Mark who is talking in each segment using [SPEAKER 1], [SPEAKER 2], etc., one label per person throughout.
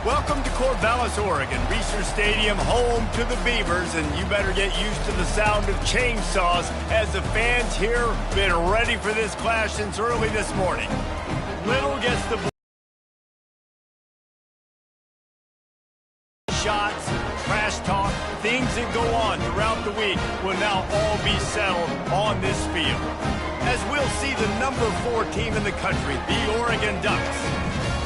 [SPEAKER 1] Welcome to Corvallis, Oregon, Reser Stadium, home to the Beavers, and you better get used to the sound of chainsaws as the fans here have been ready for this clash since early this morning. Little gets the shots, trash talk, things that go on throughout the week will now all be settled on this field. As we'll see the number 4 team in the country, the Oregon Ducks,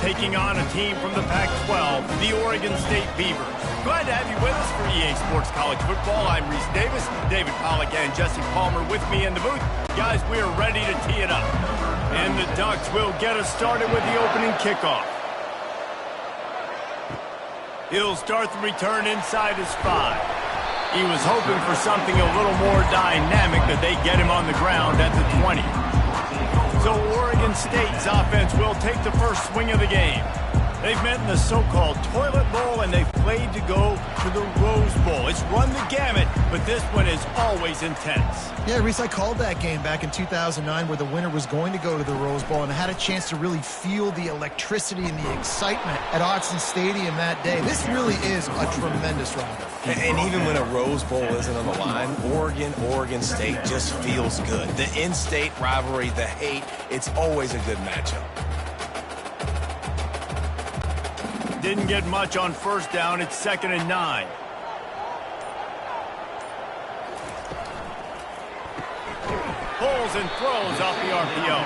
[SPEAKER 1] taking on a team from the Pac-12, the Oregon State Beavers. Glad to have you with us for EA Sports College Football. I'm Reese Davis, David Pollack and Jesse Palmer with me in the booth. Guys, we are ready to tee it up. And the Ducks will get us started with the opening kickoff. He'll start the return inside his 5. He was hoping for something a little more dynamic, but they get him on the ground at the 20. So Oregon State's offense will take the first swing of the game. They've met in the so-called toilet bowl, and they've played to go to the Rose Bowl. It's run the gamut, but this one is always intense.
[SPEAKER 2] Yeah, Reese, I called that game back in 2009 where the winner was going to go to the Rose Bowl, and I had a chance to really feel the electricity and the excitement at Autzen Stadium that day. This really is a tremendous rivalry.
[SPEAKER 3] And even when a Rose Bowl isn't on the line, Oregon State just feels good. The in-state rivalry, the hate, it's always a good matchup.
[SPEAKER 1] Didn't get much on first down. It's 2nd and 9. Pulls and throws off the RPO.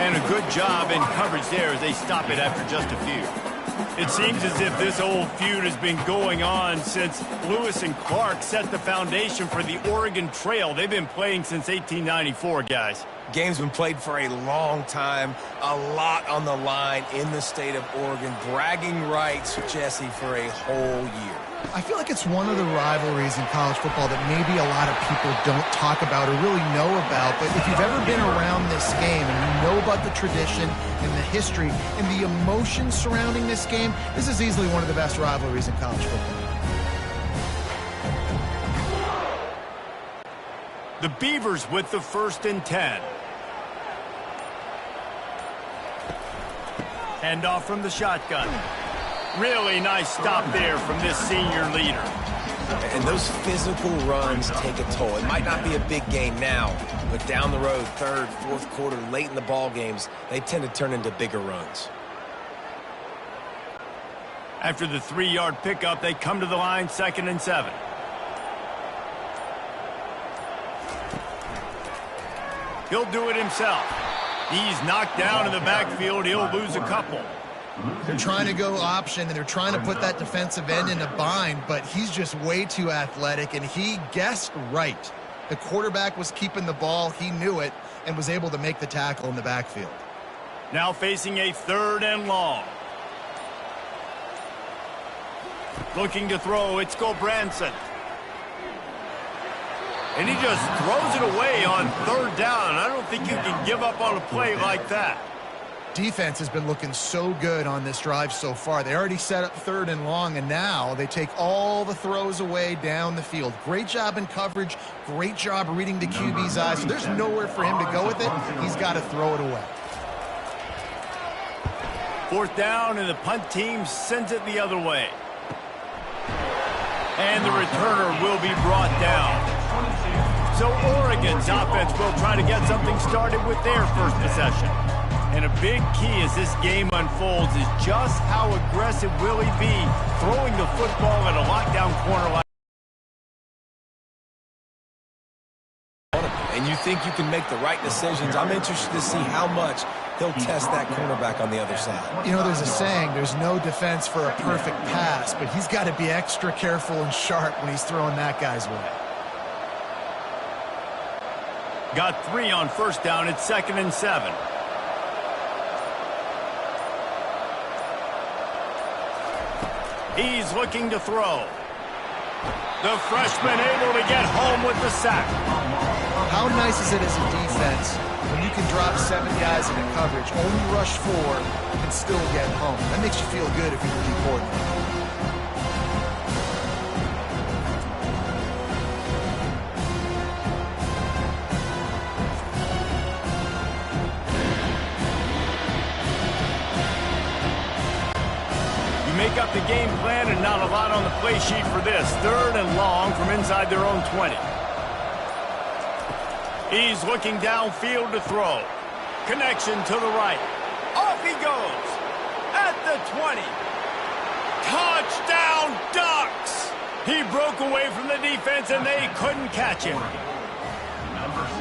[SPEAKER 1] And a good job in coverage there as they stop it after just a few. It seems as if this old feud has been going on since Lewis and Clark set the foundation for the Oregon Trail. They've been playing since 1894, guys.
[SPEAKER 3] Game's been played for a long time, a lot on the line in the state of Oregon. Bragging rights, Jesse, for a whole year.
[SPEAKER 2] I feel like it's one of the rivalries in college football that maybe a lot of people don't talk about or really know about. But if you've ever been around this game and you know about the tradition and the history and the emotion surrounding this game, this is easily one of the best rivalries in college football.
[SPEAKER 1] The Beavers with the 1st and 10. Hand off from the shotgun. Really nice stop there from this senior leader.
[SPEAKER 3] And those physical runs take a toll. It might not be a big game now, but down the road, 3rd, 4th quarter, late in the ball games, they tend to turn into bigger runs.
[SPEAKER 1] After the 3-yard pickup, they come to the line, 2nd and 7. He'll do it himself. He's knocked down in the backfield. He'll lose a couple.
[SPEAKER 2] They're trying to go option, and they're trying to put that defensive end in a bind, but he's just way too athletic, and he guessed right. The quarterback was keeping the ball. He knew it and was able to make the tackle in the backfield.
[SPEAKER 1] Now facing a 3rd and long. Looking to throw. It's Gulbranson. And he just throws it away on 3rd down. I don't think you can give up on a play like that.
[SPEAKER 2] Defense has been looking so good on this drive so far. They already set up 3rd and long, and now they take all the throws away down the field. Great job in coverage. Great job reading the QB's eyes. So there's nowhere for him to go with it. He's got to throw it away.
[SPEAKER 1] 4th down, and the punt team sends it the other way. And the returner will be brought down. So Oregon's offense will try to get something started with their first possession. And a big key as this game unfolds is just how aggressive will he be throwing the football at a lockdown corner like.
[SPEAKER 3] And you think you can make the right decisions. I'm interested to see how much he'll test that cornerback on the other side.
[SPEAKER 2] You know, there's a saying, there's no defense for a perfect pass, but he's got to be extra careful and sharp when he's throwing that guy's way.
[SPEAKER 1] Got 3 on 1st down. It's 2nd and 7. He's looking to throw. The freshman able to get home with the sack.
[SPEAKER 2] How nice is it as a defense when you can drop 7 guys into coverage, only rush 4, and still get home? That makes you feel good if you're the D coordinator.
[SPEAKER 1] Make up the man and not a lot on the play sheet for this. 3rd and long from inside their own 20. He's looking downfield to throw. Connection to the right. Off he goes. At the 20. Touchdown, Ducks! He broke away from the defense and they couldn't catch him.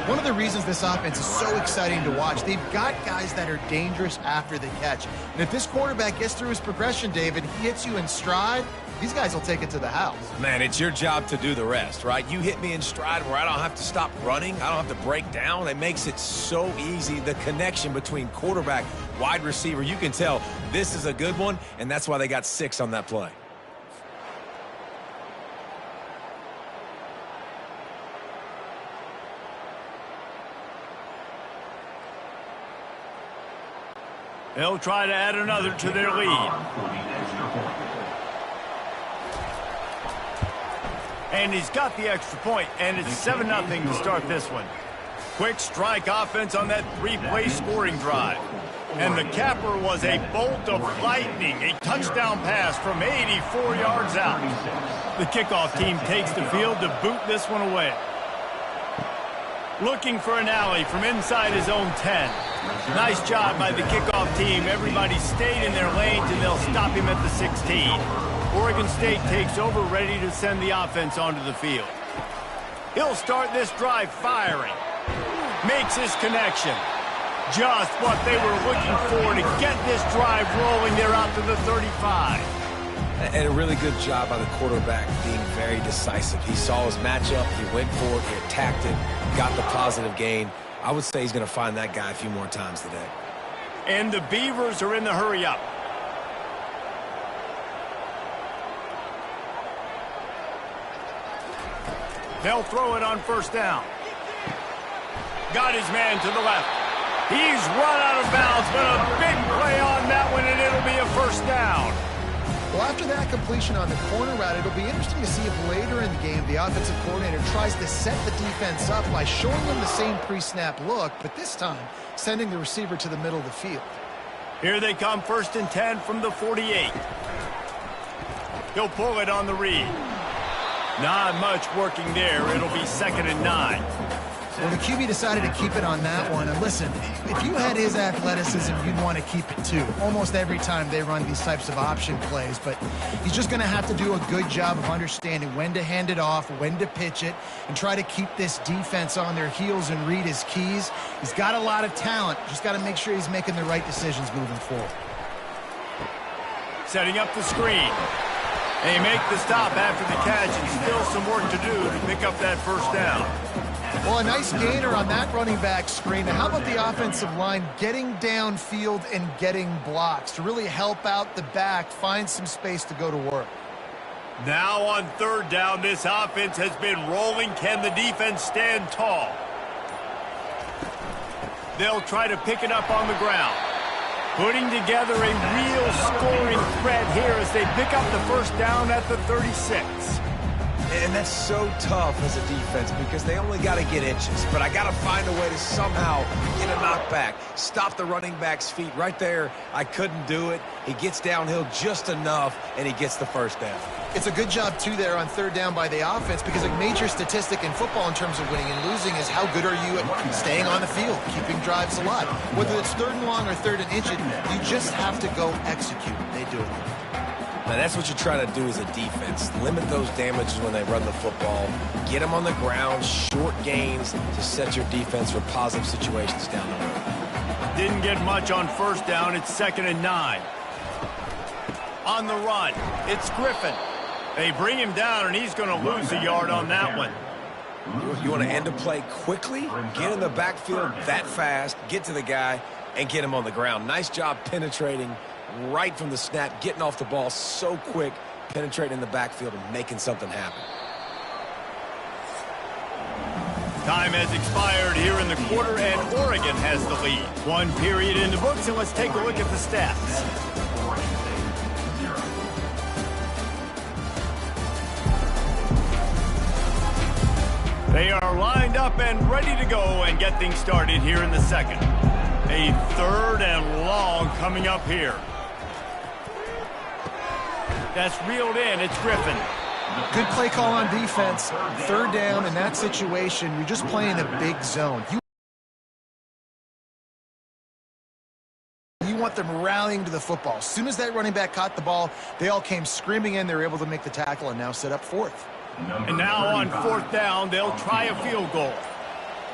[SPEAKER 2] One of the reasons this offense is so exciting to watch, they've got guys that are dangerous after the catch. And if this quarterback gets through his progression, David, he hits you in stride, these guys will take it to the house.
[SPEAKER 3] Man, it's your job to do the rest, right? You hit me in stride where I don't have to stop running. I don't have to break down. It makes it so easy. The connection between quarterback, wide receiver, you can tell this is a good one, and that's why they got 6 on that play.
[SPEAKER 1] They'll try to add another to their lead. And he's got the extra point, and it's 7-0 to start this one. Quick strike offense on that 3-play scoring drive. And the capper was a bolt of lightning, a touchdown pass from 84 yards out. The kickoff team takes the field to boot this one away. Looking for an alley from inside his own 10. Nice job by the kickoff team. Everybody stayed in their lanes, and they'll stop him at the 16. Oregon State takes over, ready to send the offense onto the field. He'll start this drive firing. Makes his connection. Just what they were looking for to get this drive rolling. They're out to the 35.
[SPEAKER 3] And a really good job by the quarterback being very decisive. He saw his matchup, he went for it, he attacked it, got the positive gain. I would say he's going to find that guy a few more times today.
[SPEAKER 1] And the Beavers are in the hurry-up. They'll throw it on 1st down. Got his man to the left. He's run out of bounds, but a big play on that one, and it'll be a 1st down.
[SPEAKER 2] Well, after that completion on the corner route, it'll be interesting to see if later in the game the offensive coordinator tries to set the defense up by showing them the same pre-snap look, but this time sending the receiver to the middle of the field.
[SPEAKER 1] Here they come, 1st and 10 from the 48. He'll pull it on the read. Not much working there. It'll be 2nd and 9.
[SPEAKER 2] Well, the QB decided to keep it on that one. And listen, if you had his athleticism, you'd want to keep it too. Almost every time they run these types of option plays. But he's just going to have to do a good job of understanding when to hand it off, when to pitch it, and try to keep this defense on their heels and read his keys. He's got a lot of talent. Just got to make sure he's making the right decisions moving forward.
[SPEAKER 1] Setting up the screen. They make the stop after the catch, and still some work to do to pick up that 1st down.
[SPEAKER 2] Well, a nice gainer on that running back screen. Now, how about the offensive line getting downfield and getting blocks to really help out the back, find some space to go to work?
[SPEAKER 1] Now on 3rd down, this offense has been rolling. Can the defense stand tall? They'll try to pick it up on the ground. Putting together a real scoring threat here as they pick up the 1st down at the 36.
[SPEAKER 3] And that's so tough as a defense because they only got to get inches. But I got to find a way to somehow get a knockback, stop the running back's feet. Right there, I couldn't do it. He gets downhill just enough, and he gets the 1st down.
[SPEAKER 2] It's a good job, too, there on 3rd down by the offense because a major statistic in football in terms of winning and losing is how good are you at staying on the field, keeping drives alive. Whether it's 3rd and long or 3rd and inches, you just have to go execute. They do it.
[SPEAKER 3] Now, that's what you try to do as a defense. Limit those damages when they run the football. Get them on the ground, short gains to set your defense for positive situations down the road.
[SPEAKER 1] Didn't get much on 1st down. It's 2nd and 9. On the run, it's Griffin. They bring him down, and he's going to lose a yard on that one.
[SPEAKER 3] You want to end a play quickly, get in the backfield that fast, get to the guy, and get him on the ground. Nice job penetrating right from the snap, getting off the ball so quick, penetrating the backfield and making something happen.
[SPEAKER 1] Time has expired here in the quarter, and Oregon has the lead. 1 period in the books, and let's take a look at the stats. They are lined up and ready to go and get things started here in the 2nd. A 3rd and long coming up here. That's reeled in. It's Griffin.
[SPEAKER 2] Good play call on defense. Third down in that situation, you're just playing a big zone. You want them rallying to the football. As soon as that running back caught the ball, they all came screaming in. They were able to make the tackle and now set up fourth.
[SPEAKER 1] And now on fourth down, they'll try a field goal.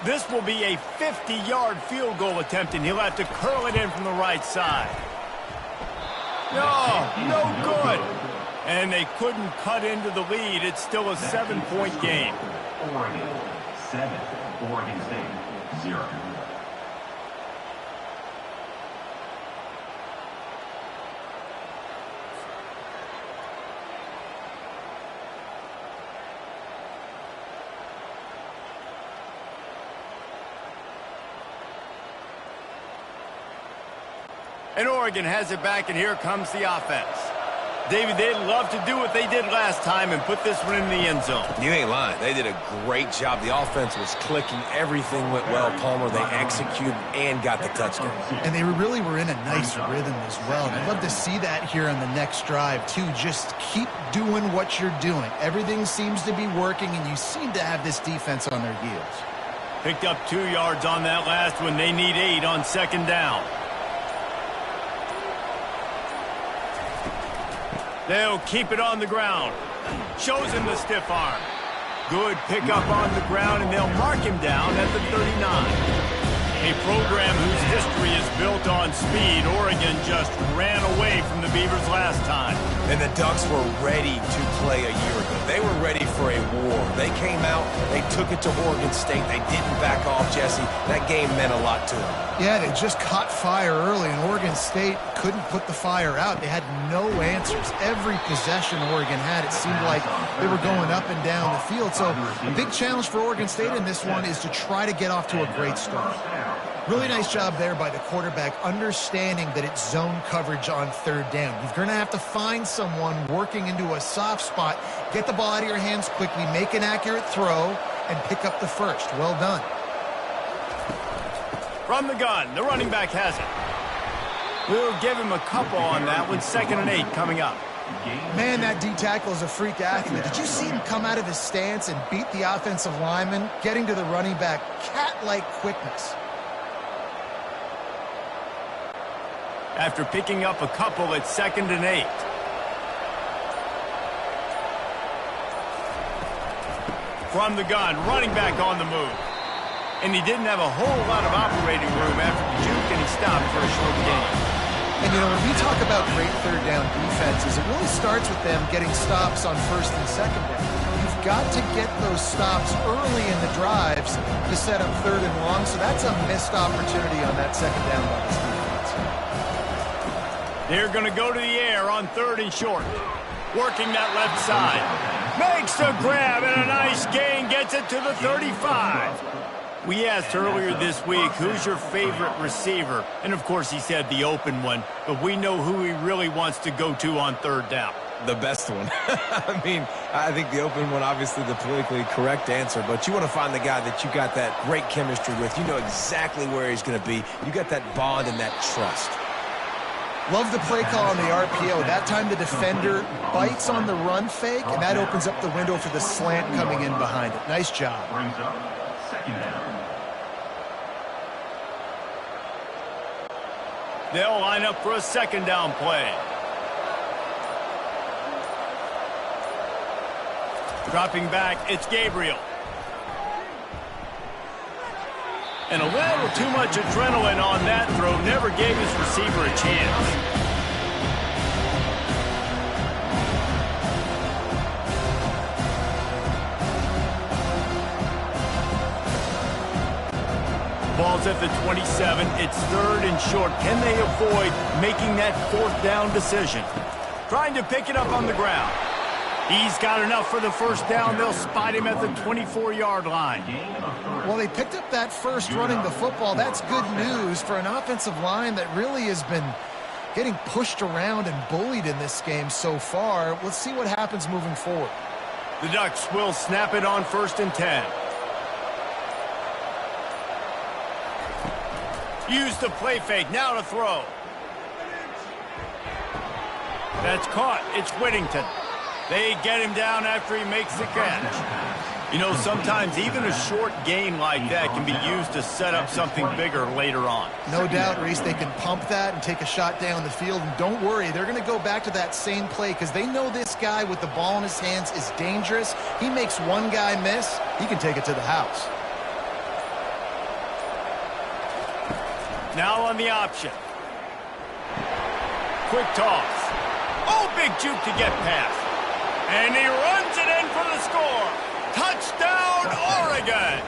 [SPEAKER 1] This will be a 50-yard field goal attempt, and he'll have to curl it in from the right side. No good. And they couldn't cut into the lead. It's still a 7-point game.
[SPEAKER 4] Oregon 7, Oregon State 0.
[SPEAKER 1] And Oregon has it back, and here comes the offense. David, they'd love to do what they did last time and put this one in the end zone.
[SPEAKER 3] You ain't lying. They did a great job. The offense was clicking. Everything went well, Palmer. They executed and got the touchdown.
[SPEAKER 2] And they really were in a nice rhythm as well. And I'd love to see that here on the next drive, too. Just keep doing what you're doing. Everything seems to be working, and you seem to have this defense on their heels.
[SPEAKER 1] Picked up 2 yards on that last one. They need 8 on second down. They'll keep it on the ground. Shows him the stiff arm. Good pickup on the ground, and they'll mark him down at the 39. A program whose history is built on speed. Oregon just ran away from the Beavers last time.
[SPEAKER 3] And the Ducks were ready to play a year ago. They were ready for a war. They came out, they took it to Oregon State. They didn't back off, Jesse. That game meant a lot to them.
[SPEAKER 2] Yeah, they just caught fire early, and Oregon State couldn't put the fire out. They had no answers. Every possession Oregon had, it seemed like they were going up and down the field. So a big challenge for Oregon State in this one is to try to get off to a great start. Really nice job there by the quarterback, understanding that it's zone coverage on third down. You're going to have to find someone working into a soft spot, get the ball out of your hands quickly, make an accurate throw, and pick up the first. Well done.
[SPEAKER 1] From the gun, the running back has it. We'll give him a couple on that one. 2nd and 8 coming up.
[SPEAKER 2] Man, that D-tackle is a freak athlete. Did you see him come out of his stance and beat the offensive lineman, getting to the running back? Cat-like quickness.
[SPEAKER 1] After picking up a couple, it's 2nd and 8. From the gun, running back on the move. And he didn't have a whole lot of operating room after the juke, and he stopped for a short gain.
[SPEAKER 2] And, you know, when we talk about great third down defenses, it really starts with them getting stops on first and second down. You've got to get those stops early in the drives to set up third and long, so that's a missed opportunity on that second down by this defense.
[SPEAKER 1] They're going to go to the air on 3rd and short. Working that left side. Makes the grab, and a nice gain, gets it to the 35. We asked earlier this week, who's your favorite receiver? And, of course, he said the open one. But we know who he really wants to go to on third down.
[SPEAKER 3] The best one. I mean, I think the open one, obviously the politically correct answer, but you want to find the guy that you got that great chemistry with. You know exactly where he's going to be. You got that bond and that trust.
[SPEAKER 2] Love the play call on the RPO. That time the defender bites on the run fake, and that opens up the window for the slant coming in behind it. Nice job.
[SPEAKER 4] Brings up 2nd down.
[SPEAKER 1] They'll line up for a 2nd down play. Dropping back, it's Gabriel. And a little too much adrenaline on that throw. Never gave his receiver a chance. Ball's at the 27. It's 3rd and short. Can they avoid making that 4th down decision? Trying to pick it up on the ground. He's got enough for the first down. They'll spot him at the 24-yard line.
[SPEAKER 2] Well, they picked up that first running the football. That's good news for an offensive line that really has been getting pushed around and bullied in this game so far. Let's see what happens moving forward.
[SPEAKER 1] The Ducks will snap it on 1st and 10. Use the play fake. Now to throw. That's caught. It's Whittington. They get him down after he makes the catch. You know, sometimes even a short gain like that can be used to set up something bigger later on.
[SPEAKER 2] No doubt, Reese, they can pump that and take a shot down the field. And don't worry, they're going to go back to that same play because they know this guy with the ball in his hands is dangerous. He makes one guy miss, he can take it to the house.
[SPEAKER 1] Now on the option. Quick toss. Oh, big juke to get past. And he runs it in for the score. Touchdown, Oregon!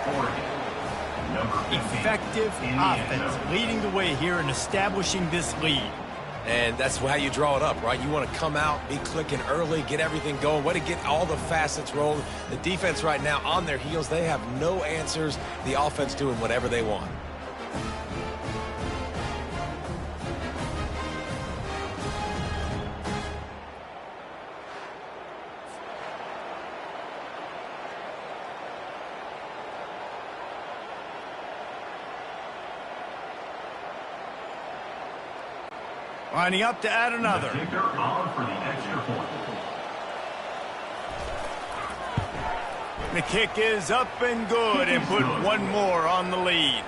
[SPEAKER 1] Effective offense leading the way here and establishing this lead.
[SPEAKER 3] And that's how you draw it up, right? You want to come out, be clicking early, get everything going, way to get all the facets rolling. The defense right now on their heels, they have no answers. The offense doing whatever they want.
[SPEAKER 1] Lining up to add another.
[SPEAKER 4] Kicker on for the extra point.
[SPEAKER 1] The kick is up and good and put one more on the lead.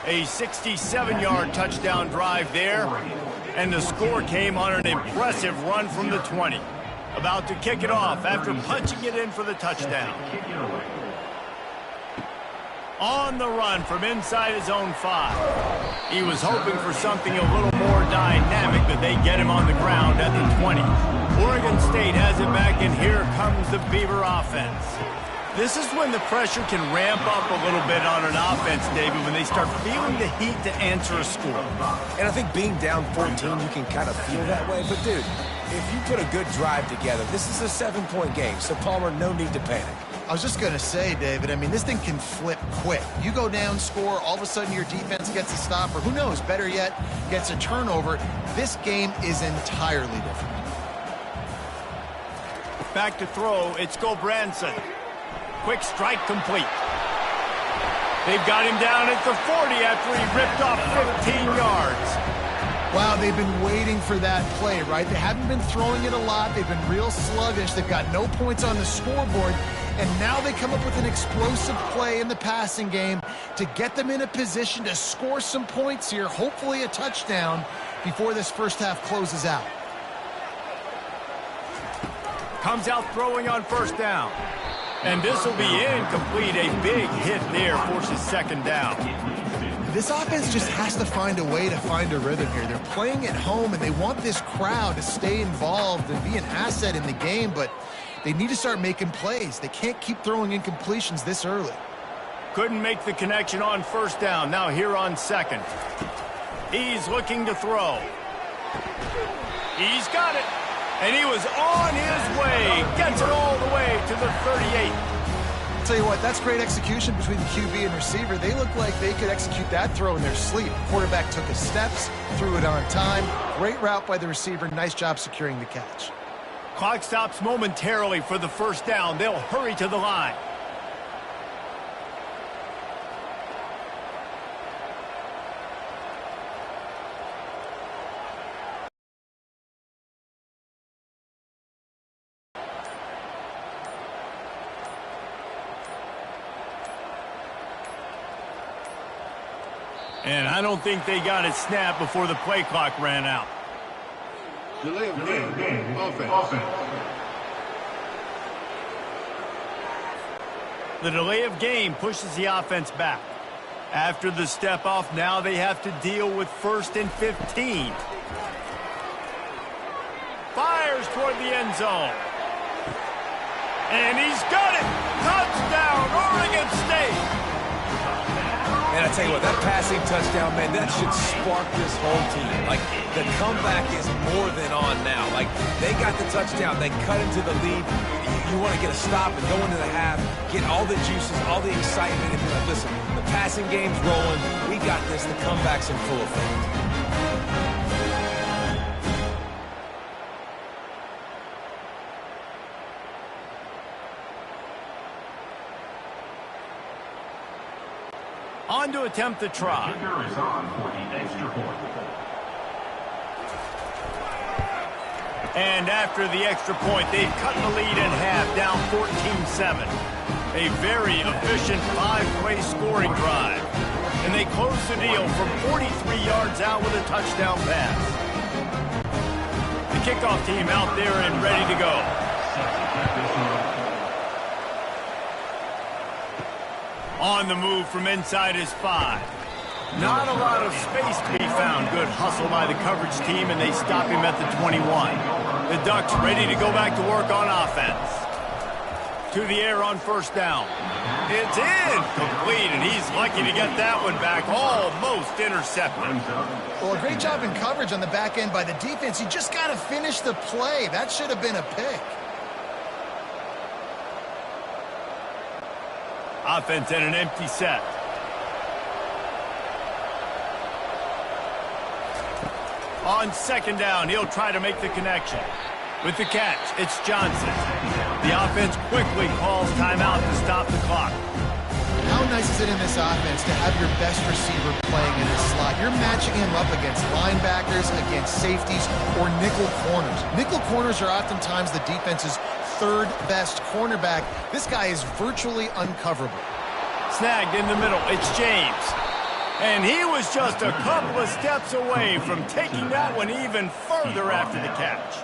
[SPEAKER 1] A 67-yard touchdown drive there, and the score came on an impressive run from the 20. About to kick it off after punching it in for the touchdown. On the run from inside his own 5. He was hoping for something a little more dynamic, but they get him on the ground at the 20. Oregon State has it back, and here comes the Beaver offense. This is when the pressure can ramp up a little bit on an offense, David, when they start feeling the heat to answer a score.
[SPEAKER 3] And I think being down 14, you can kind of feel that way. But, dude, if you put a good drive together, this is a 7-point game. So, Palmer, no need to panic.
[SPEAKER 2] I was just going to say, David, I mean, this thing can flip quick. You go down, score, all of a sudden your defense gets a stop, or who knows, better yet, gets a turnover. This game is entirely different.
[SPEAKER 1] Back to throw, it's Gulbranson. Quick strike complete. They've got him down at the 40 after he ripped off 15 yards.
[SPEAKER 2] Wow, they've been waiting for that play, right? They haven't been throwing it a lot. They've been real sluggish. They've got no points on the scoreboard. And now they come up with an explosive play in the passing game to get them in a position to score some points here, hopefully a touchdown, before this first half closes out.
[SPEAKER 1] Comes out throwing on first down. And this will be incomplete. A big hit there forces second down.
[SPEAKER 2] This offense just has to find a way to find a rhythm here. They're playing at home, and they want this crowd to stay involved and be an asset in the game, but they need to start making plays. They can't keep throwing incompletions this early.
[SPEAKER 1] Couldn't make the connection on first down. Now here on second. He's looking to throw. He's got it. And he was on his way. Gets it all the way to the 38.
[SPEAKER 2] I'll tell you what, that's great execution between the QB and receiver. They look like they could execute that throw in their sleep. Quarterback took his steps, threw it on time. Great route by the receiver. Nice job securing the catch.
[SPEAKER 1] Clock stops momentarily for the first down. They'll hurry to the line. And I don't think they got it snapped before the play clock ran out.
[SPEAKER 5] Delay of game. Offense.
[SPEAKER 1] The delay of game pushes the offense back. After the step off, now they have to deal with 1st and 15. Fires toward the end zone. And he's got it! Touchdown, Oregon State!
[SPEAKER 3] And I tell you what, that passing touchdown, man, that should spark this whole team. Like, the comeback is more than on now. Like, they got the touchdown. They cut into the lead. You want to get a stop and go into the half, get all the juices, all the excitement, and be like, listen, the passing game's rolling. We got this. The comeback's in full effect.
[SPEAKER 1] On to attempt the try.
[SPEAKER 4] Kicker is on for the extra point.
[SPEAKER 1] And after the extra point, they've cut the lead in half, down 14-7. A very efficient 5-play scoring drive. And they close the deal from 43 yards out with a touchdown pass. The kickoff team out there and ready to go. On the move from inside his 5. Not a lot of space to be found. Good hustle by the coverage team, and they stop him at the 21. The Ducks ready to go back to work on offense. To the air on first down. It's incomplete, and he's lucky to get that one back. Almost intercepted.
[SPEAKER 2] Well, a great job in coverage on the back end by the defense. You just got to finish the play. That should have been a pick.
[SPEAKER 1] Offense in an empty set. On second down, he'll try to make the connection. With the catch, it's Johnson. The offense quickly calls timeout to stop the clock.
[SPEAKER 2] How nice is it in this offense to have your best receiver playing in the slot? You're matching him up against linebackers, against safeties, or nickel corners. Nickel corners are oftentimes the defense's third best cornerback. This guy is virtually uncoverable.
[SPEAKER 1] Snagged in the middle, it's James. And he was just a couple of steps away from taking that one even further after the catch.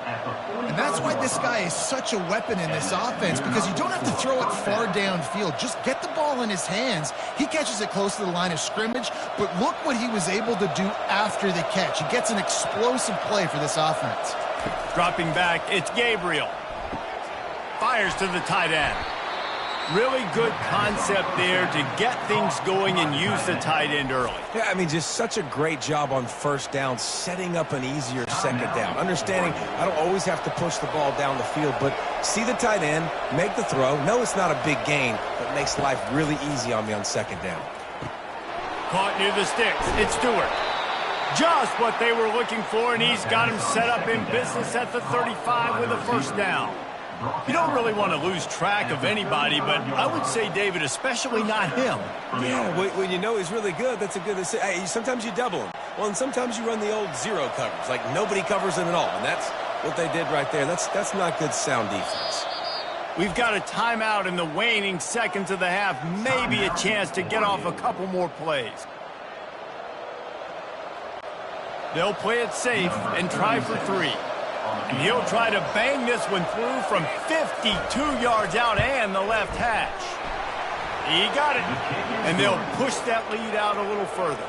[SPEAKER 2] And that's why this guy is such a weapon in this offense, because you don't have to throw it far downfield. Just get the ball in his hands. He catches it close to the line of scrimmage, but look what he was able to do after the catch. He gets an explosive play for this offense.
[SPEAKER 1] Dropping back, it's Gabriel. Fires to the tight end. Really good concept there to get things going and use the tight end early.
[SPEAKER 3] Yeah, I mean, just such a great job on first down, setting up an easier second down. Understanding I don't always have to push the ball down the field, but see the tight end, make the throw. No, it's not a big gain, but makes life really easy on me on second down.
[SPEAKER 1] Caught near the sticks. It's Stewart. Just what they were looking for, and he's got him set up in business at the 35 with a first down. You don't really want to lose track of anybody, but I would say, David, especially not him.
[SPEAKER 3] Yeah, when you know he's really good, that's a good decision. Hey, sometimes you double him. Well, and sometimes you run the old zero coverage, like nobody covers him at all, and that's what they did right there. That's not good sound defense.
[SPEAKER 1] We've got a timeout in the waning seconds of the half, maybe a chance to get off a couple more plays. They'll play it safe and try for 3. And he'll try to bang this one through from 52 yards out and the left hash. He got it. And they'll push that lead out a little further.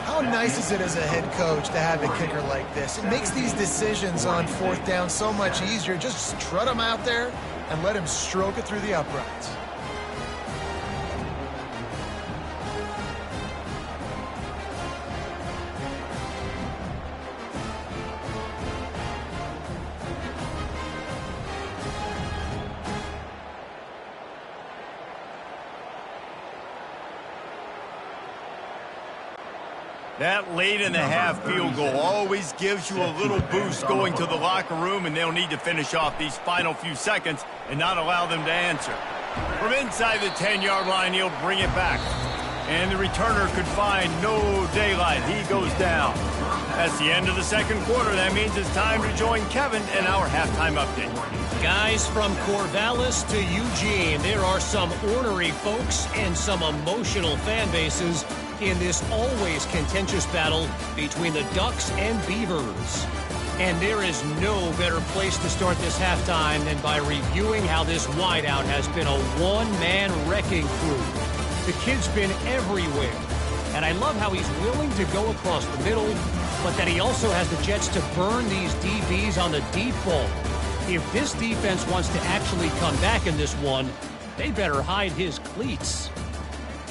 [SPEAKER 2] How nice is it as a head coach to have a kicker like this? It makes these decisions on fourth down so much easier. Just strut him out there and let him stroke it through the uprights.
[SPEAKER 1] That late in the half field goal always gives you a little boost going to the locker room, and they'll need to finish off these final few seconds and not allow them to answer. From inside the 10-yard line, he'll bring it back. And the returner could find no daylight. He goes down. That's the end of the second quarter. That means it's time to join Kevin in our halftime update.
[SPEAKER 6] Guys, from Corvallis to Eugene, there are some ornery folks and some emotional fan bases in this always contentious battle between the Ducks and Beavers. And there is no better place to start this halftime than by reviewing how this wideout has been a one-man wrecking crew. The kid's been everywhere, and I love how he's willing to go across the middle, but that he also has the jets to burn these DBs on the deep ball. If this defense wants to actually come back in this one, they better hide his cleats.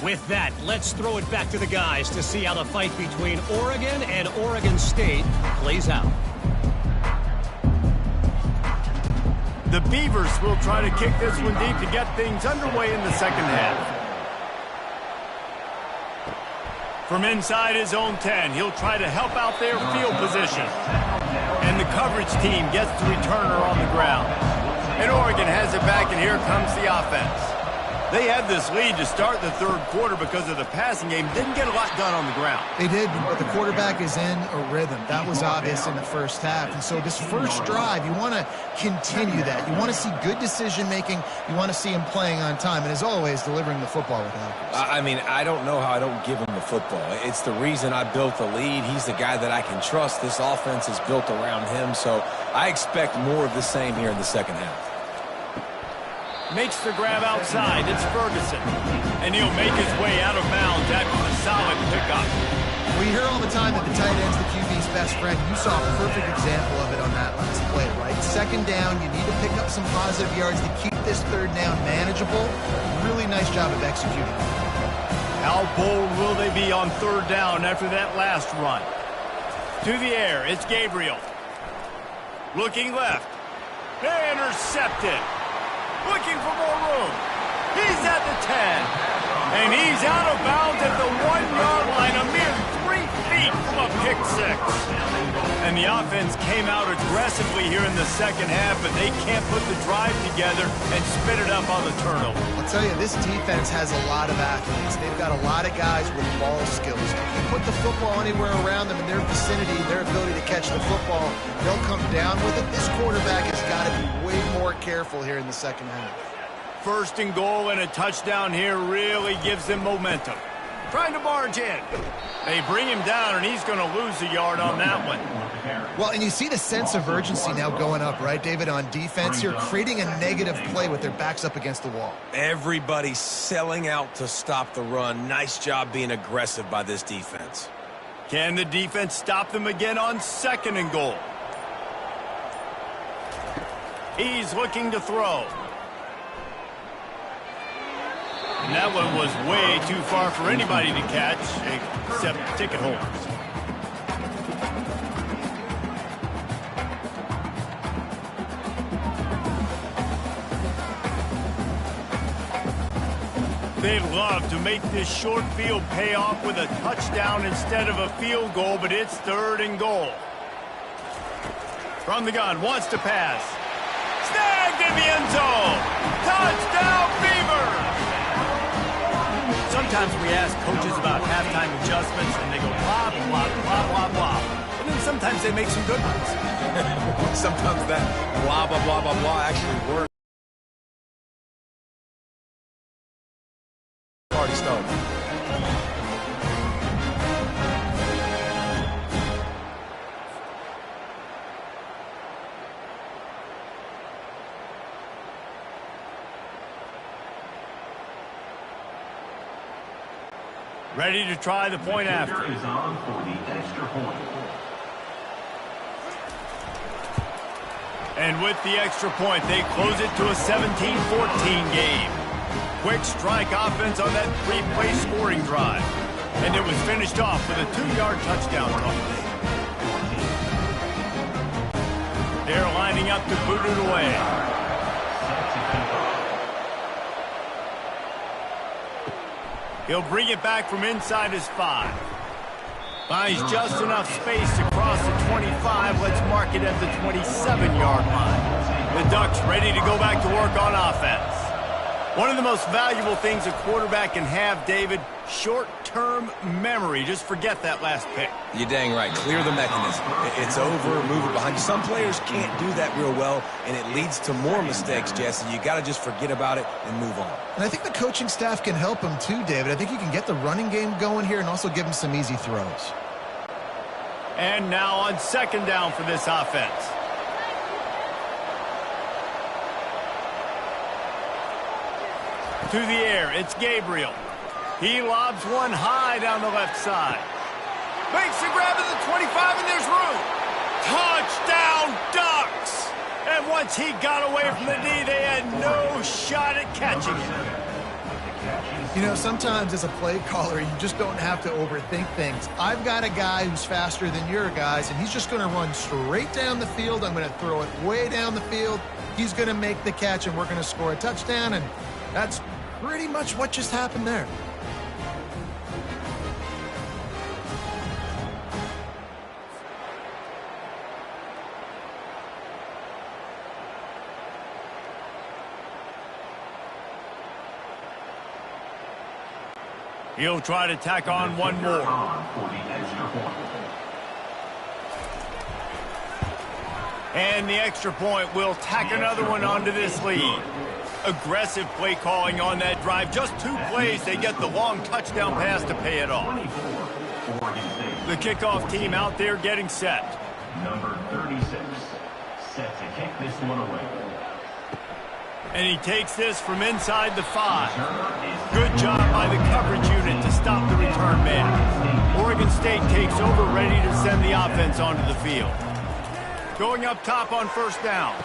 [SPEAKER 6] With that, let's throw it back to the guys to see how the fight between Oregon and Oregon State plays out.
[SPEAKER 1] The Beavers will try to kick this one deep to get things underway in the second half. From inside his own 10, he'll try to help out their field position. And the coverage team gets the returner on the ground. And Oregon has it back, and here comes the offense. They had this lead to start the third quarter because of the passing game. Didn't get a lot done on the ground.
[SPEAKER 2] They did, but the quarterback is in a rhythm. That was obvious in the first half. And so this first drive, you want to continue that. You want to see good decision-making. You want to see him playing on time. And as always, delivering the football with accuracy.
[SPEAKER 3] I mean, I don't know how I don't give him the football. It's the reason I built the lead. He's the guy that I can trust. This offense is built around him. So I expect more of the same here in the second half.
[SPEAKER 1] Makes the grab outside. It's Ferguson. And he'll make his way out of bounds after the solid pickup.
[SPEAKER 2] We hear all the time that the tight end's the QB's best friend. You saw a perfect example of it on that last play, right? Second down, you need to pick up some positive yards to keep this third down manageable. Really nice job of executing.
[SPEAKER 1] How bold will they be on third down after that last run? To the air, it's Gabriel. Looking left. Intercepted. Looking for more room. He's at the 10. And he's out of bounds at the 1-yard line, a mere 3 feet from a pick six. And the offense came out aggressively here in the second half, but they can't put the drive together and spit it up on the turnover.
[SPEAKER 2] I'll tell you, this defense has a lot of athletes. They've got a lot of guys with ball skills. You put the football anywhere around them in their vicinity, their ability to catch the football, they'll come down with it. This quarterback has got to be way more careful here in the second half.
[SPEAKER 1] First and goal and a touchdown here really gives them momentum. Trying to barge in. They bring him down, and he's going to lose a yard on that one.
[SPEAKER 2] Well, and you see the sense of urgency now going up, right, David, on defense here, creating a negative play with their backs up against the wall.
[SPEAKER 3] Everybody's selling out to stop the run. Nice job being aggressive by this defense.
[SPEAKER 1] Can the defense stop them again on second and goal? He's looking to throw. And that one was way too far for anybody to catch, except ticket holders. They'd love to make this short field pay off with a touchdown instead of a field goal, but it's third and goal. From the gun, wants to pass. Snagged in the end zone. Touchdown, Beavers! Sometimes we ask coaches about halftime adjustments, and they go blah, blah, blah, blah, blah. And then sometimes they make some good ones.
[SPEAKER 3] Sometimes that blah, blah, blah, blah, blah actually works. Party started.
[SPEAKER 1] Ready to try the point after.
[SPEAKER 4] Is on for the extra point.
[SPEAKER 1] And with the extra point, they close it to a 17-14 game. Quick strike offense on that three-play scoring drive. And it was finished off with a 2-yard touchdown toss. They're lining up to boot it away. He'll bring it back from inside his 5. Finds just enough space to cross the 25. Let's mark it at the 27-yard line. The Ducks ready to go back to work on offense. One of the most valuable things a quarterback can have, David, short-term memory. Just forget that last pick.
[SPEAKER 3] You're dang right. Clear the mechanism. It's over. Move it behind you. Some players can't do that real well, and it leads to more mistakes, Jesse. You got to just forget about it and move on.
[SPEAKER 2] And I think the coaching staff can help him too, David. I think you can get the running game going here and also give him some easy throws.
[SPEAKER 1] And now on second down for this offense. To the air, it's Gabriel. He lobs one high down the left side. Makes the grab at the 25, and there's room. Touchdown, Ducks! And once he got away from the knee, they had no shot at catching him.
[SPEAKER 2] You know, sometimes as a play caller, you just don't have to overthink things. I've got a guy who's faster than your guys, and he's just going to run straight down the field. I'm going to throw it way down the field. He's going to make the catch, and we're going to score a touchdown, and that's pretty much what just happened there.
[SPEAKER 1] He'll try to tack on one more.
[SPEAKER 4] For the extra point.
[SPEAKER 1] And the extra point will tack another one onto this lead. Aggressive play calling on that drive. Just 2 plays, they get the long touchdown pass to pay it off.
[SPEAKER 4] 24, Oregon State.
[SPEAKER 1] The kickoff team out there getting set.
[SPEAKER 4] Number 36, set to kick this one away.
[SPEAKER 1] And he takes this from inside the 5. Good job by the coverage unit to stop the return man. Oregon State takes over, ready to send the offense onto the field. Going up top on first down.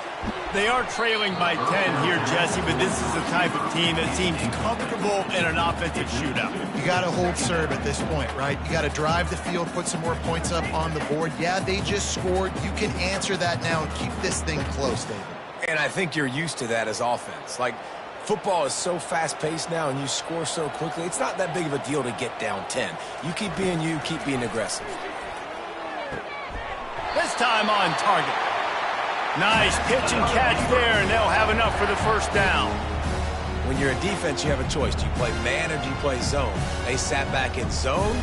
[SPEAKER 1] They are trailing by 10 here, Jesse, but this is the type of team that seems comfortable in an offensive shootout.
[SPEAKER 2] You got to hold serve at this point, right? You got to drive the field, put some more points up on the board. Yeah, they just scored. You can answer that now and keep this thing close, David.
[SPEAKER 3] And I think you're used to that as offense. Like, football is so fast-paced now and you score so quickly, it's not that big of a deal to get down 10. You keep being aggressive.
[SPEAKER 1] This time on target. Nice pitch and catch there, and they'll have enough for the first down.
[SPEAKER 3] When you're a defense, you have a choice. Do you play man or do you play zone? They sat back in zone.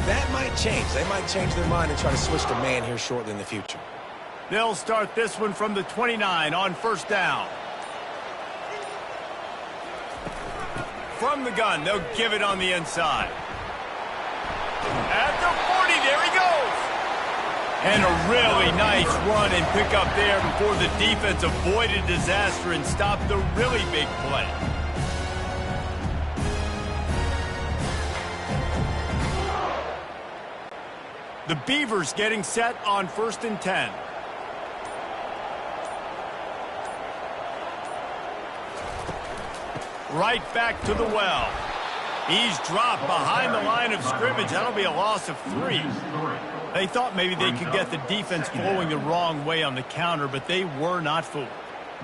[SPEAKER 3] That might change. They might change their mind and try to switch to man here shortly in the future.
[SPEAKER 1] They'll start this one from the 29 on first down. From the gun, they'll give it on the inside. At the 40, there he goes. And a really nice run and pick up there before the defense avoided disaster and stopped the really big play. The Beavers getting set on 1st and 10. Right back to the well. He's dropped behind the line of scrimmage. That'll be a loss of 3. They thought maybe they could get the defense flowing the wrong way on the counter, but they were not fooled.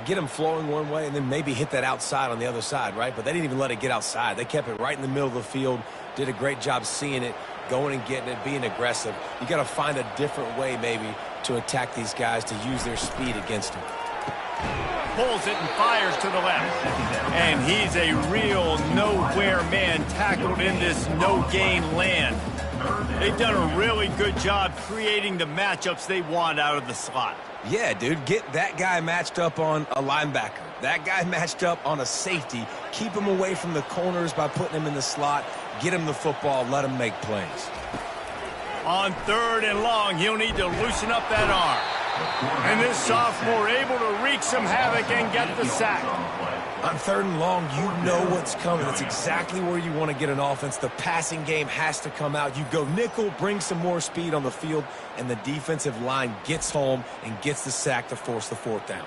[SPEAKER 3] Get them flowing one way and then maybe hit that outside on the other side, right? But they didn't even let it get outside. They kept it right in the middle of the field, did a great job seeing it, going and getting it, being aggressive. You got to find a different way maybe to attack these guys, to use their speed against them.
[SPEAKER 1] Pulls it and fires to the left. And he's a real nowhere man tackled in this no-gain land. They've done a really good job creating the matchups they want out of the slot.
[SPEAKER 3] Yeah, dude, get that guy matched up on a linebacker. That guy matched up on a safety. Keep him away from the corners by putting him in the slot. Get him the football. Let him make plays.
[SPEAKER 1] On 3rd and long, he'll need to loosen up that arm. And this sophomore able to wreak some havoc and get the sack.
[SPEAKER 3] On 3rd and long, you know what's coming. It's exactly where you want to get an offense. The passing game has to come out. You go nickel, bring some more speed on the field, and the defensive line gets home and gets the sack to force the 4th down.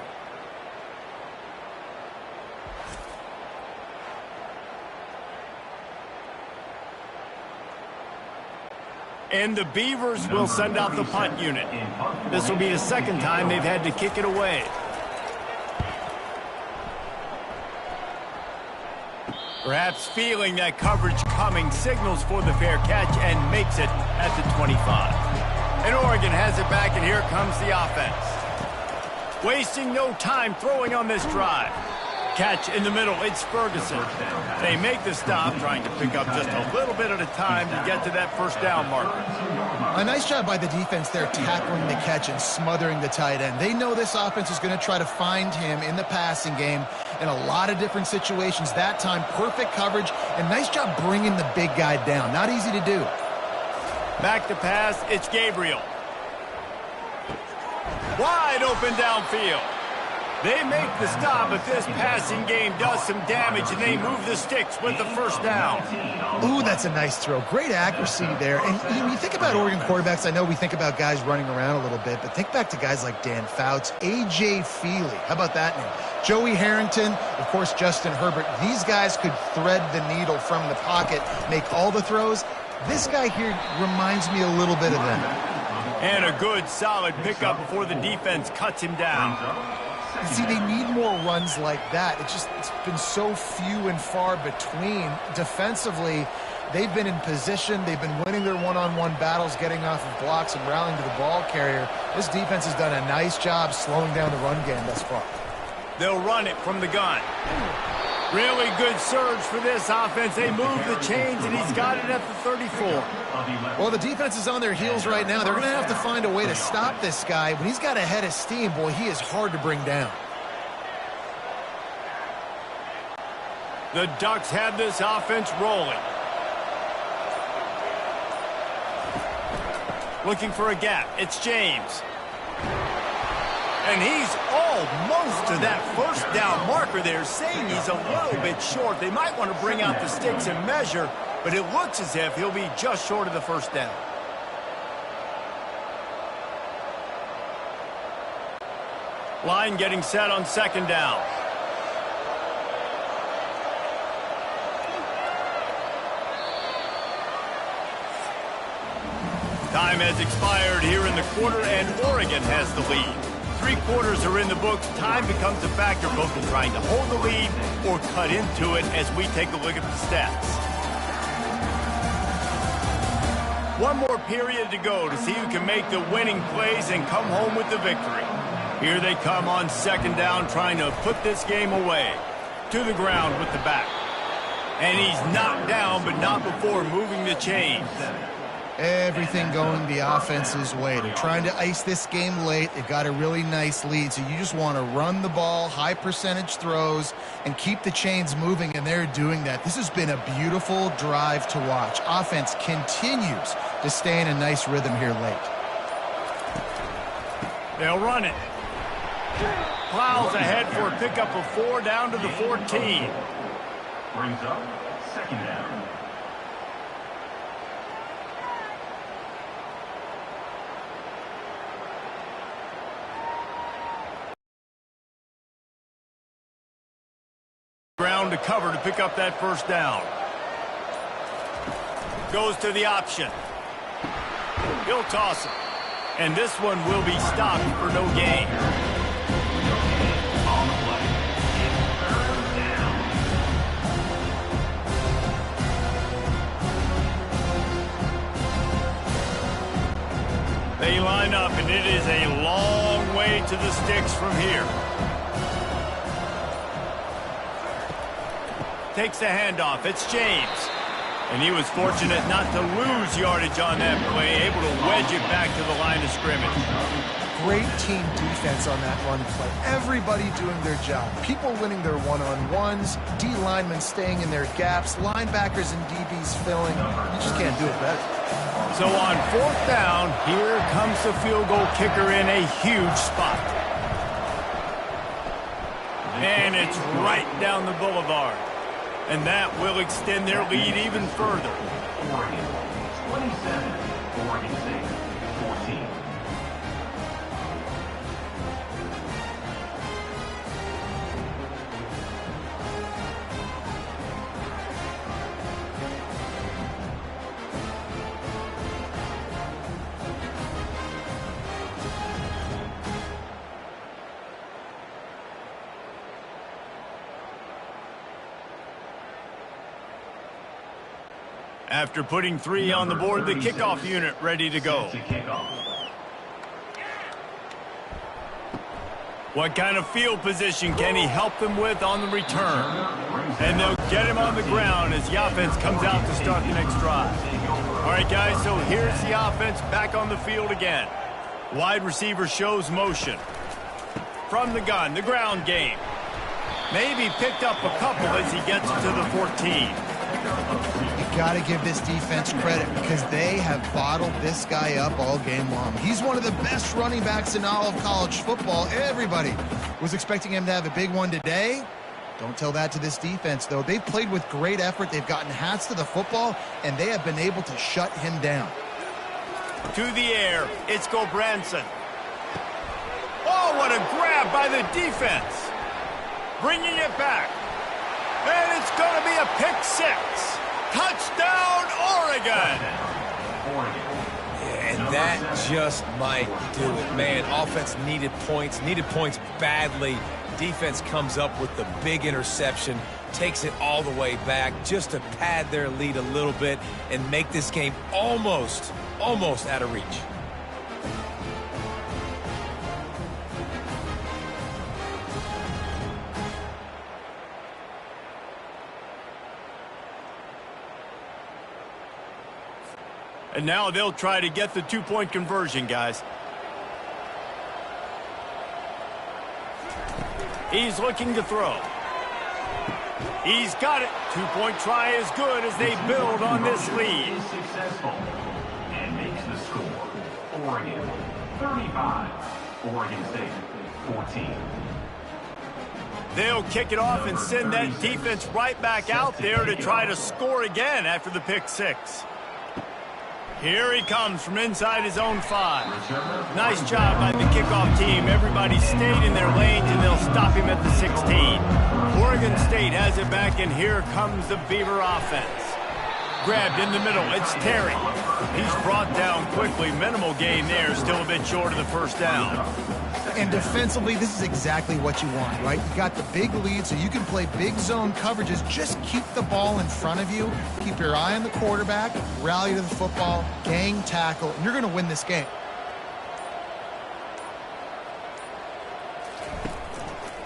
[SPEAKER 1] And the Beavers will send out the punt unit. This will be the 2nd time they've had to kick it away. Perhaps feeling that coverage coming, signals for the fair catch and makes it at the 25. And Oregon has it back, and here comes the offense. Wasting no time throwing on this drive. Catch in the middle, it's Ferguson. They make the stop, trying to pick up just a little bit at a time to get to that 1st down marker.
[SPEAKER 2] A nice job by the defense there, tackling the catch and smothering the tight end. They know this offense is going to try to find him in the passing game in a lot of different situations. That time, perfect coverage, and nice job bringing the big guy down. Not easy to do.
[SPEAKER 1] Back to pass, it's Gabriel. Wide open downfield. They make the stop, but this passing game does some damage, and they move the sticks with the 1st down.
[SPEAKER 2] Ooh, that's a nice throw. Great accuracy there. And when you think about Oregon quarterbacks, I know we think about guys running around a little bit, but think back to guys like Dan Fouts, A.J. Feely. How about that name? Joey Harrington, of course, Justin Herbert. These guys could thread the needle from the pocket, make all the throws. This guy here reminds me a little bit of them.
[SPEAKER 1] And a good, solid pickup before the defense cuts him down.
[SPEAKER 2] See, they need more runs like that. It's been so few and far between. Defensively, they've been in position. They've been winning their one-on-one battles, getting off of blocks and rallying to the ball carrier. This defense has done a nice job slowing down the run game thus far.
[SPEAKER 1] They'll run it from the gun. Really good surge for this offense. They move the chains, and he's got it at the 34.
[SPEAKER 2] Well, the defense is on their heels right now. They're going to have to find a way to stop this guy. When he's got a head of steam, boy, he is hard to bring down.
[SPEAKER 1] The Ducks have this offense rolling. Looking for a gap. It's James. And he's almost to that first down marker there, saying he's a little bit short. They might want to bring out the sticks and measure, but it looks as if he'll be just short of the first down. Line getting set on second down. Time has expired here in the quarter, and Oregon has the lead. 3 quarters are in the books. Time becomes a factor both in trying to hold the lead or cut into it as we take a look at the stats. One more period to go to see who can make the winning plays and come home with the victory. Here they come on second down, trying to put this game away. To the ground with the back. And he's knocked down, but not before moving the chains.
[SPEAKER 2] Everything going the offense's way. They're trying to ice this game late. They've got a really nice lead, so you just want to run the ball, high percentage throws, and keep the chains moving, and they're doing that. This has been a beautiful drive to watch. Offense continues to stay in a nice rhythm here late.
[SPEAKER 1] They'll run it. Plows ahead for a pickup of 4 down to the 14.
[SPEAKER 4] Brings up second down.
[SPEAKER 1] Ground to cover to pick up that first down. Goes to the option. He'll toss it. And this one will be stopped for no gain.
[SPEAKER 4] On the play. It's 3rd down.
[SPEAKER 1] They line up, and it is a long way to the sticks from here. Takes the handoff. It's James. And he was fortunate not to lose yardage on that play, able to wedge it back to the line of scrimmage.
[SPEAKER 2] Great team defense on that run play. Everybody doing their job. People winning their one-on-ones, D linemen staying in their gaps, linebackers and DBs filling. You just can't do it better.
[SPEAKER 1] So on 4th down, here comes the field goal kicker in a huge spot. And it's right down the boulevard. And that will extend their lead even further.
[SPEAKER 4] Oregon 27, Oregon State 14.
[SPEAKER 1] After putting 3 on the board, the kickoff unit ready to go. What kind of field position can he help them with on the return? And they'll get him on the ground as the offense comes out to start the next drive. All right, guys, so here's the offense back on the field again. Wide receiver shows motion. From the gun, the ground game. Maybe picked up a couple as he gets to the 14.
[SPEAKER 2] Got to give this defense credit because they have bottled this guy up all game long. He's one of the best running backs in all of college football. Everybody was expecting him to have a big one today. Don't tell that to this defense, though. They've played with great effort. They've gotten hats to the football, and they have been able to shut him down.
[SPEAKER 1] To the air, it's Gulbranson. Oh, what a grab by the defense. Bringing it back. And it's going to be a pick 6. Touchdown, Oregon!
[SPEAKER 3] Yeah, and that just might do it. Man, offense needed points badly. Defense comes up with the big interception, takes it all the way back just to pad their lead a little bit and make this game almost out of reach.
[SPEAKER 1] And now they'll try to get the two-point conversion, guys. He's looking to throw. He's got it. Two-point try is good as they build on this lead.
[SPEAKER 4] Is successful and makes the score. Oregon 35, Oregon State 14.
[SPEAKER 1] They'll kick it off and send that defense right back out there to try to score again after the pick six. Here he comes from inside his own 5. Nice job by the kickoff team. Everybody stayed in their lanes, and they'll stop him at the 16. Oregon State has it back, and here comes the Beaver offense. Grabbed in the middle. It's Terry. He's brought down quickly. Minimal gain there. Still a bit short of the first down.
[SPEAKER 2] And defensively, this is exactly what you want, right? You got the big lead, so you can play big zone coverages. Just keep the ball in front of you. Keep your eye on the quarterback. Rally to the football. Gang tackle. And you're going to win this game.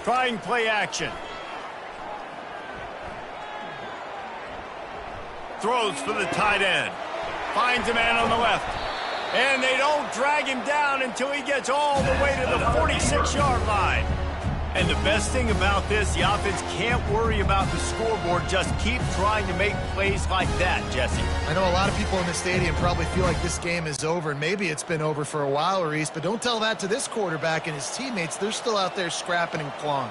[SPEAKER 1] Trying play action. Throws for the tight end. Finds a man on the left. And they don't drag him down until he gets all the way to the 46-yard line. And the best thing about this, the offense can't worry about the scoreboard. Just keep trying to make plays like that, Jesse.
[SPEAKER 2] I know a lot of people in the stadium probably feel like this game is over, and maybe it's been over for a while, Reese, but don't tell that to this quarterback and his teammates. They're still out there scrapping and clawing.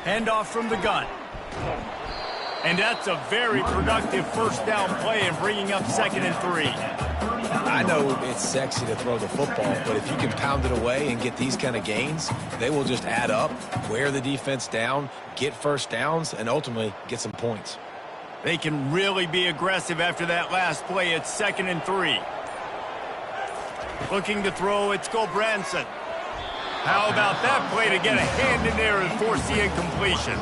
[SPEAKER 1] Handoff from the gun. And that's a very productive first down play and bringing up 2nd and 3.
[SPEAKER 3] I know it's sexy to throw the football, but if you can pound it away and get these kind of gains, they will just add up, wear the defense down, get first downs, and ultimately get some points.
[SPEAKER 1] They can really be aggressive after that last play. It's 2nd and 3. Looking to throw, it's Gulbranson. How about that play to get a hand in there and force the incompletion?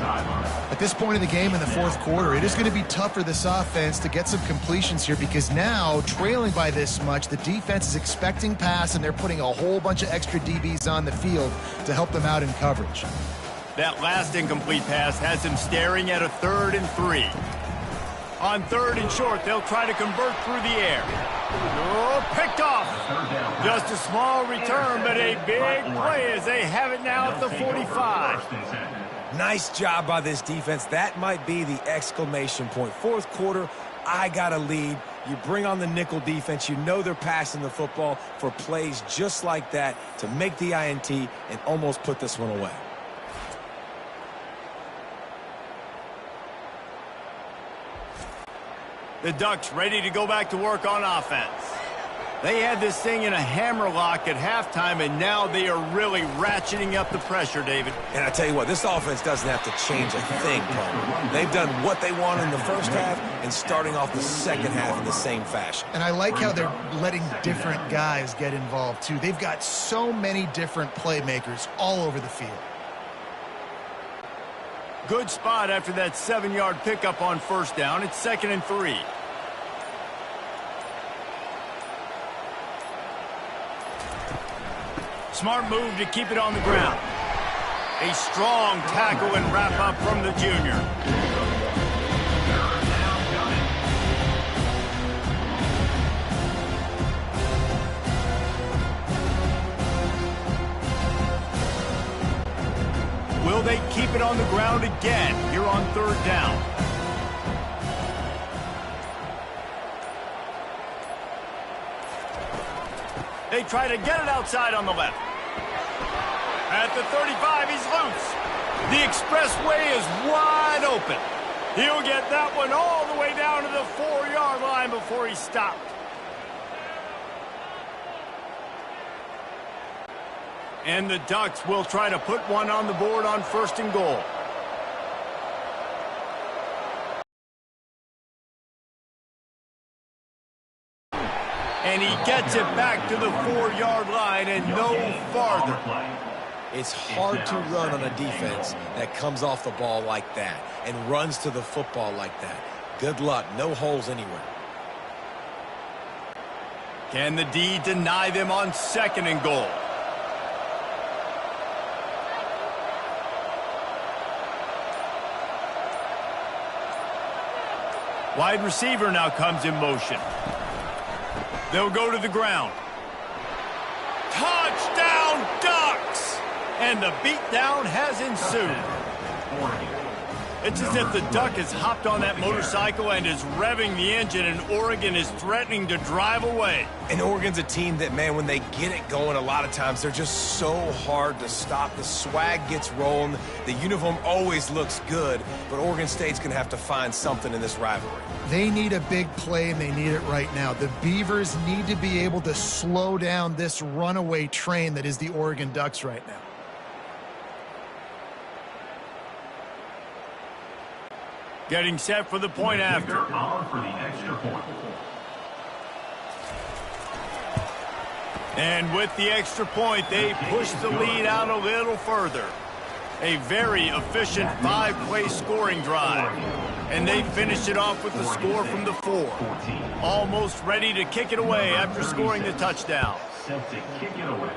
[SPEAKER 2] At this point in the game in the fourth quarter, it is going to be tough for this offense to get some completions here because now, trailing by this much, the defense is expecting pass, and they're putting a whole bunch of extra DBs on the field to help them out in coverage.
[SPEAKER 1] That last incomplete pass has him staring at a 3rd and 3. On 3rd and short, they'll try to convert through the air. Oh, picked off. Just a small return, but a big play as they have it now at the 45.
[SPEAKER 3] Nice job by this defense. That might be the exclamation point. Fourth quarter, I got a lead. You bring on the nickel defense. You know they're passing the football for plays just like that to make the INT and almost put this one away.
[SPEAKER 1] The Ducks ready to go back to work on offense. They had this thing in a hammerlock at halftime, and now they are really ratcheting up the pressure, David.
[SPEAKER 3] And I tell you what, this offense doesn't have to change a thing, Paul. They've done what they want in the first half and starting off the second half in the same fashion.
[SPEAKER 2] And I like how they're letting different guys get involved, too. They've got so many different playmakers all over the field.
[SPEAKER 1] Good spot after that 7-yard pickup on first down. It's 2nd and 3. Smart move to keep it on the ground. A strong tackle and wrap up from the junior. Will they keep it on the ground again here on 3rd down? They try to get it outside on the left. At the 35, he's loose. The expressway is wide open. He'll get that one all the way down to the 4-yard line before he stopped. And the Ducks will try to put one on the board on 1st and goal. And he gets it back to the 4-yard line and no farther.
[SPEAKER 3] It's hard to run on a defense that comes off the ball like that and runs to the football like that. Good luck. No holes anywhere.
[SPEAKER 1] Can the D deny them on 2nd and goal? Wide receiver now comes in motion. They'll go to the ground. Touchdown, Ducks! And the beatdown has ensued. It's as if the Duck has hopped on that motorcycle and is revving the engine, and Oregon is threatening to drive away.
[SPEAKER 3] And Oregon's a team that, man, when they get it going, a lot of times they're just so hard to stop. The swag gets rolling. The uniform always looks good, but Oregon State's going to have to find something in this rivalry.
[SPEAKER 2] They need a big play, and they need it right now. The Beavers need to be able to slow down this runaway train that is the Oregon Ducks right now.
[SPEAKER 1] Getting set for the point after.
[SPEAKER 4] For the extra point.
[SPEAKER 1] And with the extra point, they push the lead out a little further. A very efficient 5-play scoring drive. And they finish it off with the score from the 4. Almost ready to kick it away after scoring the touchdown.
[SPEAKER 4] Set to kick it away.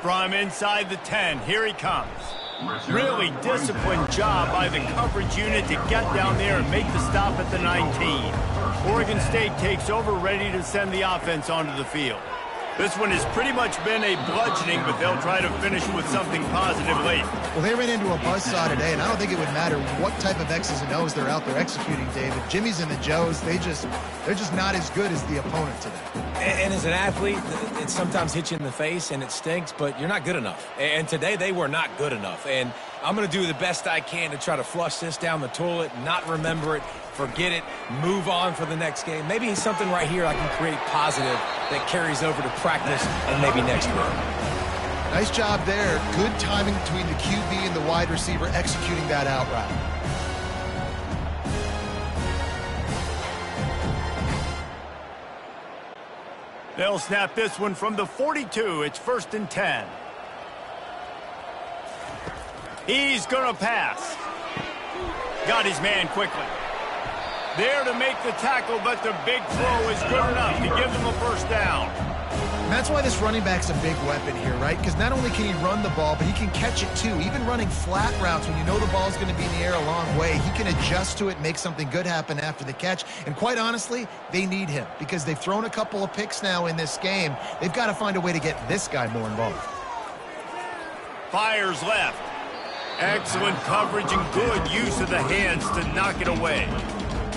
[SPEAKER 1] From inside the 10, here he comes. Really disciplined job by the coverage unit to get down there and make the stop at the 19. Oregon State takes over, ready to send the offense onto the field. This one has pretty much been a bludgeoning, but they'll try to finish with something positive late.
[SPEAKER 2] Well, they ran into a buzzsaw today, and I don't think it would matter what type of X's and O's they're out there executing, David. Jimmy's and the Joes, they're just not as good as the opponent today.
[SPEAKER 3] And as an athlete, it sometimes hits you in the face and it stinks, but you're not good enough. And today they were not good enough. And I'm going to do the best I can to try to flush this down the toilet, not remember it, forget it, move on for the next game. Maybe something right here I can create positive that carries over to practice and maybe next week.
[SPEAKER 2] Nice job there. Good timing between the QB and the wide receiver executing that out route.
[SPEAKER 1] They'll snap this one from the 42. It's 1st and 10. He's going to pass. Got his man quickly. There to make the tackle, but the big throw is good enough to give them a first down.
[SPEAKER 2] And that's why this running back's a big weapon here, right? Because not only can he run the ball, but he can catch it too. Even running flat routes when you know the ball's going to be in the air a long way, he can adjust to it, make something good happen after the catch. And quite honestly, they need him because they've thrown a couple of picks now in this game. They've got to find a way to get this guy more involved.
[SPEAKER 1] Fires left. Excellent coverage and good use of the hands to knock it away.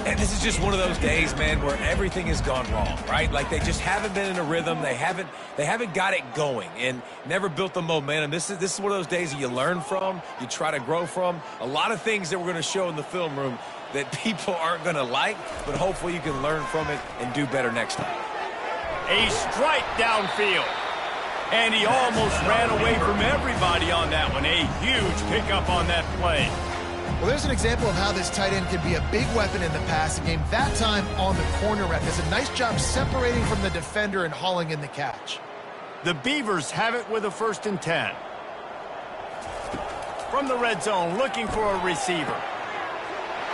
[SPEAKER 3] And this is just one of those days, man, where everything has gone wrong, right? Like they just haven't been in a rhythm. They haven't got it going and never built the momentum. This is one of those days that you learn from, you try to grow from. A lot of things that we're going to show in the film room that people aren't going to like, but hopefully you can learn from it and do better next time.
[SPEAKER 1] A strike downfield. And he almost ran away from everybody on that one. A huge pickup on that play.
[SPEAKER 2] Well, there's an example of how this tight end can be a big weapon in the passing game, that time on the corner route. Does a nice job separating from the defender and hauling in the catch.
[SPEAKER 1] The Beavers have it with a 1st and 10. From the red zone, looking for a receiver.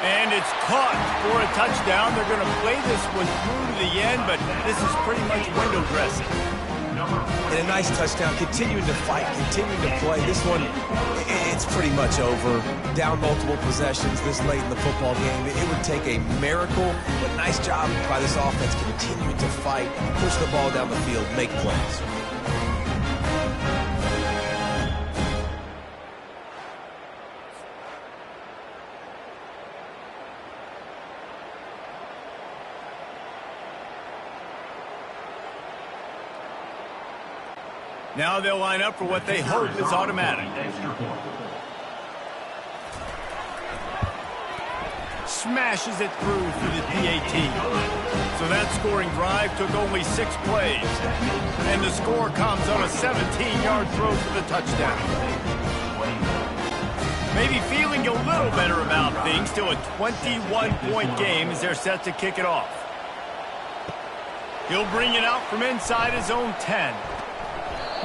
[SPEAKER 1] And it's caught for a touchdown. They're going to play this one through to the end, but this is pretty much window dressing.
[SPEAKER 3] And a nice touchdown, continuing to fight, continuing to play. This one, it's pretty much over. Down multiple possessions this late in the football game. It would take a miracle, but nice job by this offense continuing to fight, push the ball down the field, make plays.
[SPEAKER 1] Now they'll line up for what they hope is automatic. Smashes it through for the PAT. So that scoring drive took only 6 plays. And the score comes on a 17-yard throw for the touchdown. Maybe feeling a little better about things. Still a 21-point game as they're set to kick it off. He'll bring it out from inside his own 10.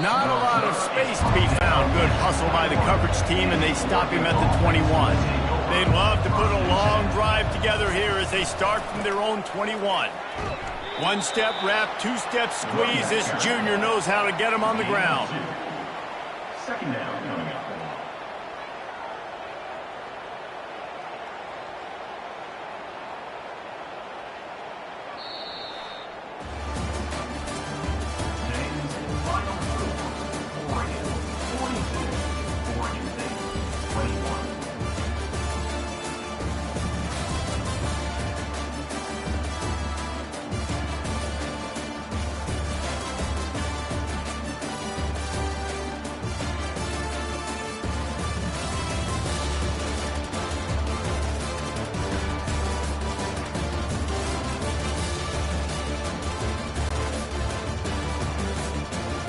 [SPEAKER 1] Not a lot of space to be found. Good hustle by the coverage team, and they stop him at the 21. They'd love to put a long drive together here as they start from their own 21. 1-step wrap, 2-step squeeze. This junior knows how to get him on the ground.
[SPEAKER 4] Second down coming up.